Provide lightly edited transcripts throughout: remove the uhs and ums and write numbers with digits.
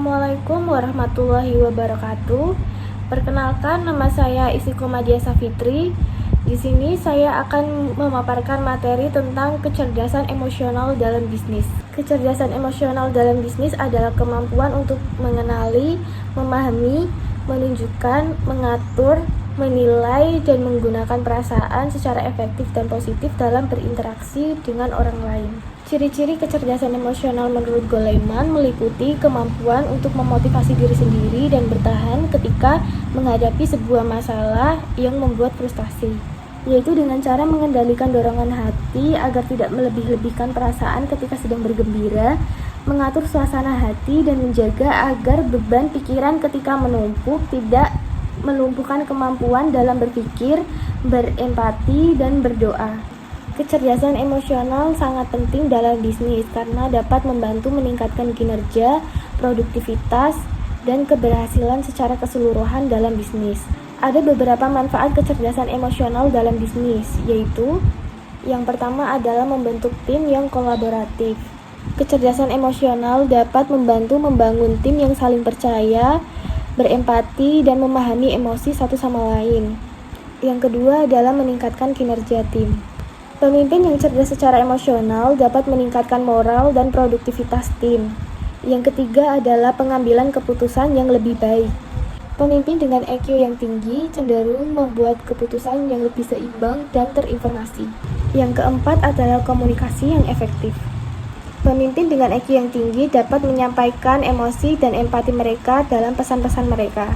Assalamualaikum warahmatullahi wabarakatuh. Perkenalkan, nama saya Isiko Madia Safitri. Di sini saya akan memaparkan materi tentang kecerdasan emosional dalam bisnis. Kecerdasan emosional dalam bisnis adalah kemampuan untuk mengenali, memahami, menunjukkan, mengatur, menilai, dan menggunakan perasaan secara efektif dan positif dalam berinteraksi dengan orang lain. Ciri-ciri kecerdasan emosional menurut Goleman meliputi kemampuan untuk memotivasi diri sendiri dan bertahan ketika menghadapi sebuah masalah yang membuat frustasi, yaitu dengan cara mengendalikan dorongan hati agar tidak melebih-lebihkan perasaan ketika sedang bergembira, mengatur suasana hati, dan menjaga agar beban pikiran ketika menumpuk tidak melumpuhkan kemampuan dalam berpikir, berempati, dan berdoa. Kecerdasan emosional sangat penting dalam bisnis karena dapat membantu meningkatkan kinerja, produktivitas, dan keberhasilan secara keseluruhan dalam bisnis. Ada beberapa manfaat kecerdasan emosional dalam bisnis, yaitu yang pertama adalah membentuk tim yang kolaboratif. Kecerdasan emosional dapat membantu membangun tim yang saling percaya, berempati, dan memahami emosi satu sama lain. Yang kedua adalah meningkatkan kinerja tim. Pemimpin yang cerdas secara emosional dapat meningkatkan moral dan produktivitas tim. Yang ketiga adalah pengambilan keputusan yang lebih baik. Pemimpin dengan EQ yang tinggi cenderung membuat keputusan yang lebih seimbang dan terinformasi. Yang keempat adalah komunikasi yang efektif. Pemimpin dengan EQ yang tinggi dapat menyampaikan emosi dan empati mereka dalam pesan-pesan mereka.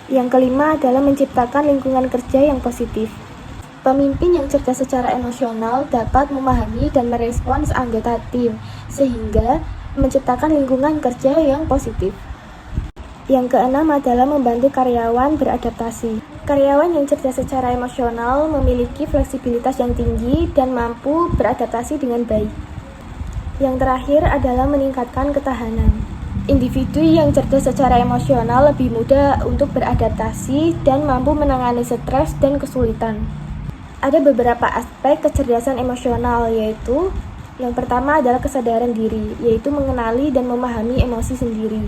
Yang kelima adalah menciptakan lingkungan kerja yang positif. Pemimpin yang cerdas secara emosional dapat memahami dan merespons anggota tim, sehingga menciptakan lingkungan kerja yang positif. Yang keenam adalah membantu karyawan beradaptasi. Karyawan yang cerdas secara emosional memiliki fleksibilitas yang tinggi dan mampu beradaptasi dengan baik. Yang terakhir adalah meningkatkan ketahanan. Individu yang cerdas secara emosional lebih mudah untuk beradaptasi dan mampu menangani stres dan kesulitan. Ada beberapa aspek kecerdasan emosional, yaitu yang pertama adalah kesadaran diri, yaitu mengenali dan memahami emosi sendiri.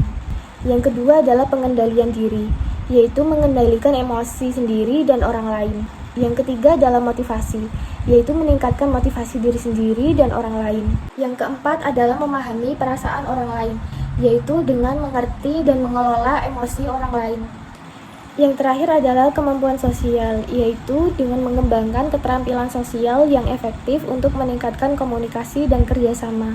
Yang kedua adalah pengendalian diri, yaitu mengendalikan emosi sendiri dan orang lain. Yang ketiga adalah motivasi, yaitu meningkatkan motivasi diri sendiri dan orang lain. Yang keempat adalah memahami perasaan orang lain, yaitu dengan mengerti dan mengelola emosi orang lain. Yang terakhir adalah kemampuan sosial, yaitu dengan mengembangkan keterampilan sosial yang efektif untuk meningkatkan komunikasi dan kerjasama.